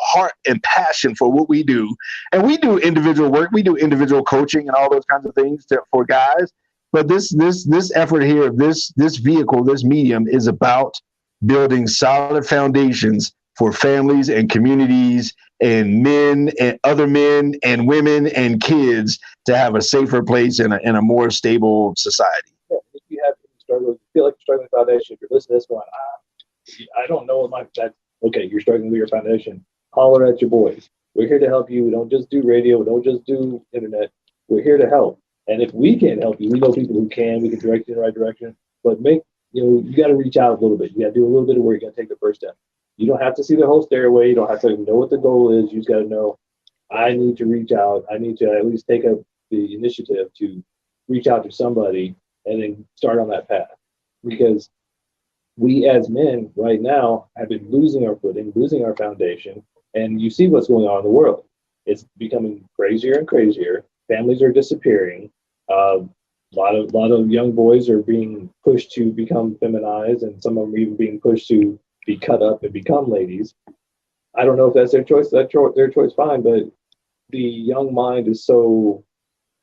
heart and passion for what we do, and we do individual work, we do individual coaching and all those kinds of things for guys. But this effort here, this vehicle, this medium is about building solid foundations for families and communities and men and other men and women and kids to have a safer place in a more stable society. Yeah, if you have struggle, feel like you're struggling with foundation, if you're listening to this going, I don't know what okay, you're struggling with your foundation. Holler at your boys. We're here to help you. We don't just do radio. We don't just do internet. We're here to help. And if we can't help you, we know people who can. We can direct you in the right direction. But you got to reach out a little bit. You got to do a little bit of work. You got to take the first step. You don't have to see the whole stairway. You don't have to know what the goal is. You just got to know, I need to reach out. I need to at least take up the initiative to reach out to somebody and then start on that path. Because we as men right now have been losing our footing, losing our foundation, and you see what's going on in the world. It's becoming crazier and crazier. Families are disappearing. A lot of young boys are being pushed to become feminized, and some of them are even being pushed to be cut up and become ladies. I don't know if that's their choice. That's their choice, fine. But the young mind is so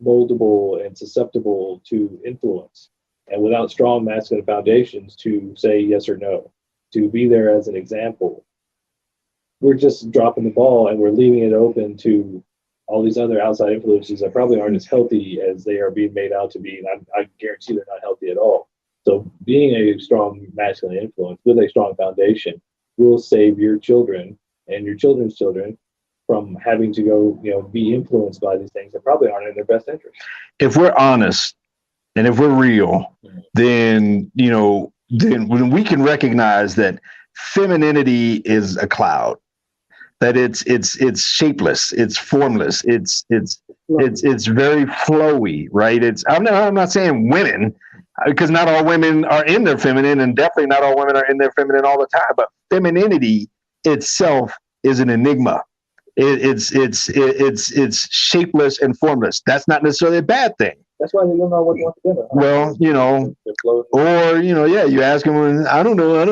moldable and susceptible to influence. And without strong masculine foundations to say yes or no, to be there as an example, we're just dropping the ball and we're leaving it open to all these other outside influences that probably aren't as healthy as they are being made out to be. And I guarantee they're not healthy at all. So being a strong masculine influence with a strong foundation will save your children and your children's children from having to go, be influenced by these things that probably aren't in their best interest. If we're honest, and if we're real, then when we can recognize that femininity is a cloud, that it's shapeless, it's formless, it's very flowy, right? I'm not saying women, because not all women are in their feminine, and definitely not all women are in their feminine all the time. But femininity itself is an enigma. It's shapeless and formless. That's not necessarily a bad thing. That's why they don't know what they want to dinner. Well, you ask them, I don't know.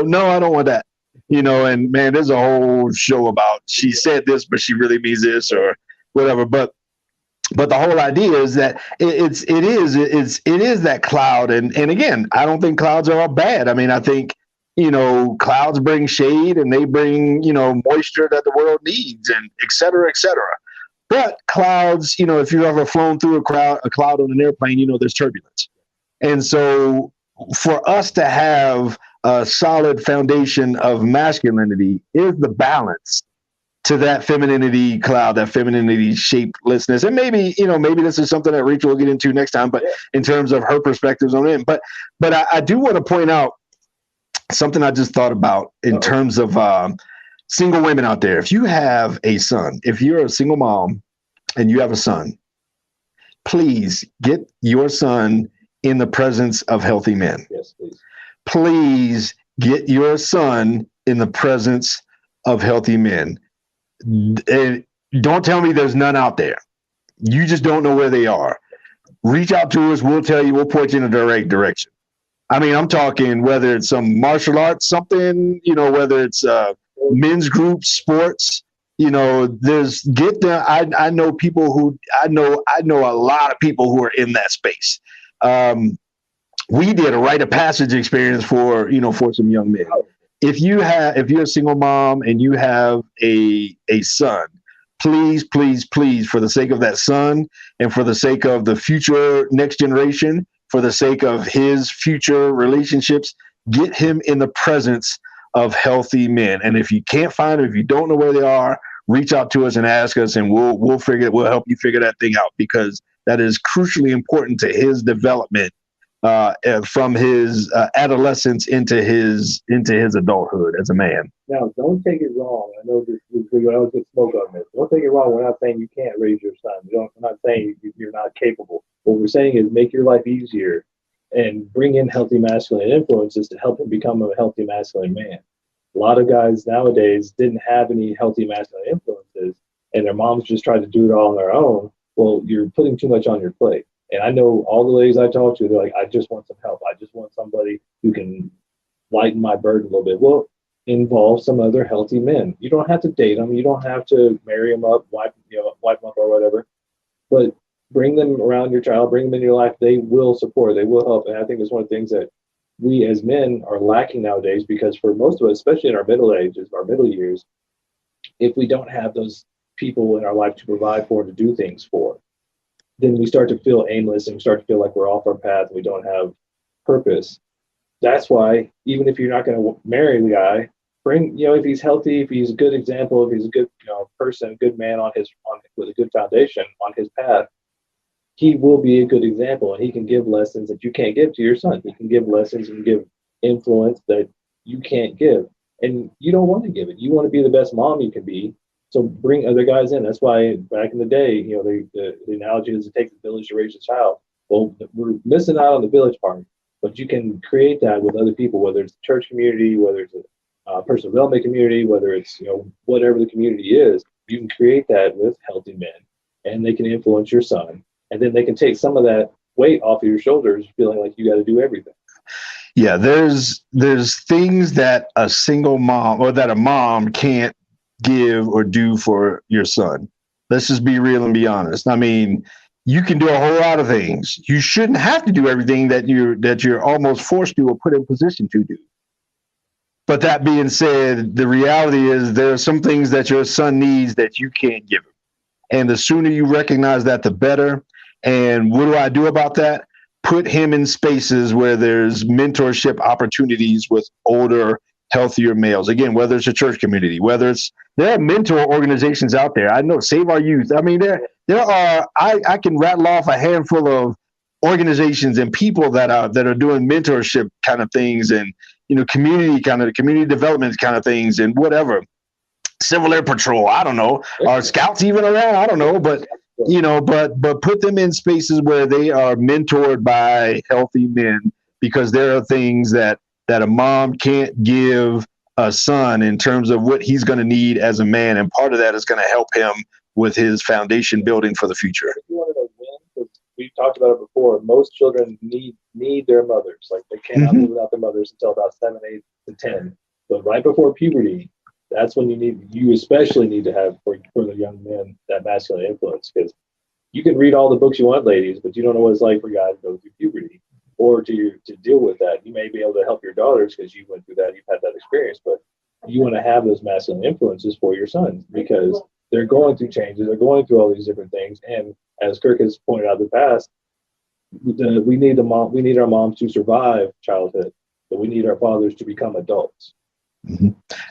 No, I don't want that. And man, there's a whole show about she said this, but she really means this or whatever. But the whole idea is that it is that cloud. And again, I don't think clouds are all bad. I mean, I think, clouds bring shade and they bring, moisture that the world needs and et cetera, et cetera. But clouds, if you've ever flown through a cloud on an airplane, there's turbulence. And so for us to have a solid foundation of masculinity is the balance to that femininity cloud, that femininity shapelessness. And maybe, maybe this is something that Rachel will get into next time, but in terms of her perspectives on it. But I do want to point out something I just thought about in terms of single women out there. If you have a son, if you're a single mom and you have a son, please get your son in the presence of healthy men. Yes, please. Please get your son in the presence of healthy men. And don't tell me there's none out there. You just don't know where they are. Reach out to us. We'll tell you. We'll point you in the right direction. I mean, I'm talking whether it's some martial arts, something, whether it's men's group sports, there's get there. I know people who I know a lot of people who are in that space. We did a rite of passage experience for some young men. If you're a single mom and you have a son, please, please, please, for the sake of that son and for the sake of the future next generation, for the sake of his future relationships, get him in the presence of healthy men. And if you can't find them, if you don't know where they are, reach out to us and ask us, and we'll help you figure that thing out, because that is crucially important to his development from his adolescence into his adulthood as a man. Now, don't take it wrong. I know we always get smoke on this. Don't take it wrong. We're not saying you can't raise your son. We're not saying you're not capable. What we're saying is make your life easier and bring in healthy masculine influences to help him become a healthy masculine man. A lot of guys nowadays didn't have any healthy masculine influences, and their moms just tried to do it all on their own. Well, you're putting too much on your plate. And I know all the ladies I talk to, they're like, I just want some help. I just want somebody who can lighten my burden a little bit. Well, involve some other healthy men. You don't have to date them. You don't have to marry them up, wipe them up or whatever. But bring them around your child, bring them in your life. They will support, they will help. And I think it's one of the things that we as men are lacking nowadays, because for most of us, especially in our middle ages, our middle years, if we don't have those people in our life to provide for, to do things for, then we start to feel aimless and we start to feel like we're off our path and we don't have purpose. That's why, even if you're not going to marry the guy, bring, if he's healthy, if he's a good example, if he's a good person, good man with a good foundation on his path, he will be a good example, and he can give lessons that you can't give to your son. He can give lessons and give influence that you can't give, and you don't want to give it. You want to be the best mom you can be. So bring other guys in. That's why back in the day, the analogy is it takes a village to raise a child. Well, we're missing out on the village part, but you can create that with other people, whether it's the church community, whether it's a personal development community, whether it's, whatever the community is, you can create that with healthy men, and they can influence your son. And then they can take some of that weight off of your shoulders, feeling like you got to do everything. Yeah, there's things that a single mom or that a mom can't give or do for your son. Let's just be real and be honest. I mean, you can do a whole lot of things. You shouldn't have to do everything that you're almost forced to or put in position to do. But that being said, the reality is there are some things that your son needs that you can't give him. And the sooner you recognize that, the better. And what do I do about that? Put him in spaces where there's mentorship opportunities with older, healthier males. Again, whether it's a church community, there are mentor organizations out there. I know Save Our Youth. I mean, there are, I can rattle off a handful of organizations and people that are doing mentorship kind of things, and, community development kind of things, and whatever. Civil Air Patrol, I don't know. Are scouts even around? I don't know. But, but put them in spaces where they are mentored by healthy men, because there are things that a mom can't give a son in terms of what he's going to need as a man. And part of that is going to help him with his foundation building for the future. If you wanted to win, because we've talked about it before, most children need their mothers. Like, they cannot live without their mothers until about 7, 8 to 10. But right before puberty, that's when you especially need to have for the young men that masculine influence, because you can read all the books you want, ladies, but you don't know what it's like for guys to go through puberty or to deal with that. You may be able to help your daughters because you went through that, you've had that experience, but you want to have those masculine influences for your sons, because they're going through changes, they're going through all these different things. And as Kirk has pointed out in the past, we need our moms to survive childhood, but we need our fathers to become adults.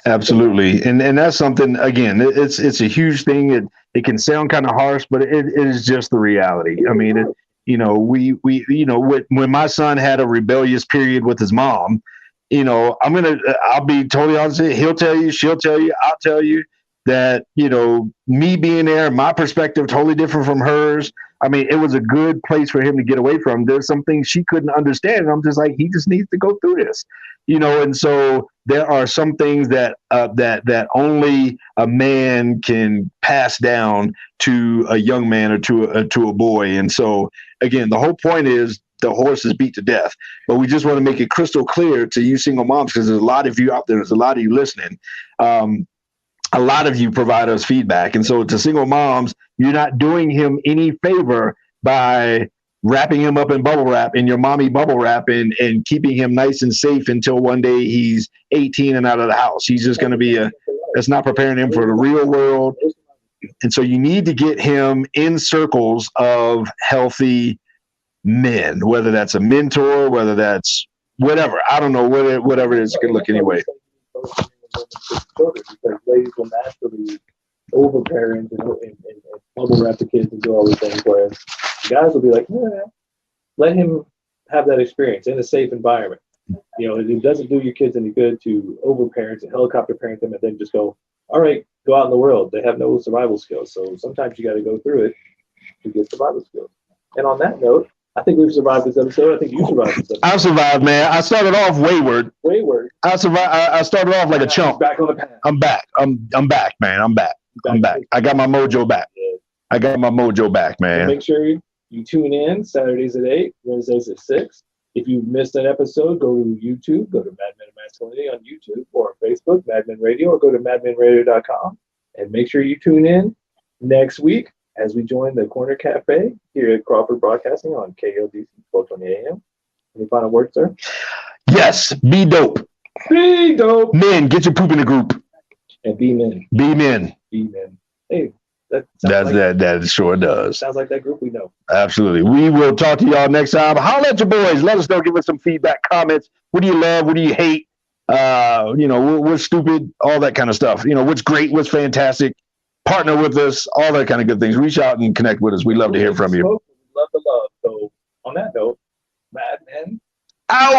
Absolutely. And that's something, again, it's a huge thing. It can sound kind of harsh, but it is just the reality. I mean, when my son had a rebellious period with his mom, I'll be totally honest. He'll tell you, she'll tell you, I'll tell you that, me being there, my perspective, totally different from hers. I mean, it was a good place for him to get away from. There's some things she couldn't understand. And I'm just like, he just needs to go through this, and so there are some things that only a man can pass down to a young man or to a boy. And so, again, the whole point is the horse is beat to death. But we just want to make it crystal clear to you single moms, because there's a lot of you out there. There's a lot of you listening. A lot of you provide us feedback. And so to single moms, you're not doing him any favor by wrapping him up in bubble wrap, in your mommy bubble wrap, and keeping him nice and safe until one day he's 18 and out of the house. He's just going to be that's not preparing him for the real world. And so you need to get him in circles of healthy men, whether that's a mentor, whether that's whatever. I don't know, whatever it is, it can look anyway. Because ladies will naturally overparent and bubble wrap the kids and do all these things, whereas guys will be like, let him have that experience in a safe environment. It doesn't do your kids any good to overparent and helicopter parent them and then just go, all right, go out in the world. They have no survival skills. So sometimes you got to go through it to get survival skills. And on that note, I think we've survived this episode. I think you survived this episode. I survived, man. I started off wayward. I survived. I started off like a chump. Back on the path. I'm back. I'm back, man. I'm back. I got my mojo back. I got my mojo back, man. Make sure you tune in Saturdays at 8, Wednesdays at 6. If you missed an episode, go to YouTube. Go to Mad Men of Masculinity on YouTube or Facebook, Mad Men Radio, or go to madmenradio.com. And make sure you tune in next week as we join the Corner Cafe here at Crawford Broadcasting on KLDC 1220 AM. Any final words, sir? Yes, be dope. Be dope. Men, get your poop in the group. And be men. Be men. Be men. Hey, that sure does. Sounds like that group we know. Absolutely. We will talk to y'all next time. Holler at your boys. Let us know. Give us some feedback, comments. What do you love? What do you hate? What's stupid? All that kind of stuff. What's great? What's fantastic? Partner with us, all that kind of good things. Reach out and connect with us. We love to hear from you. Love the love. So on that note, Mad Men out.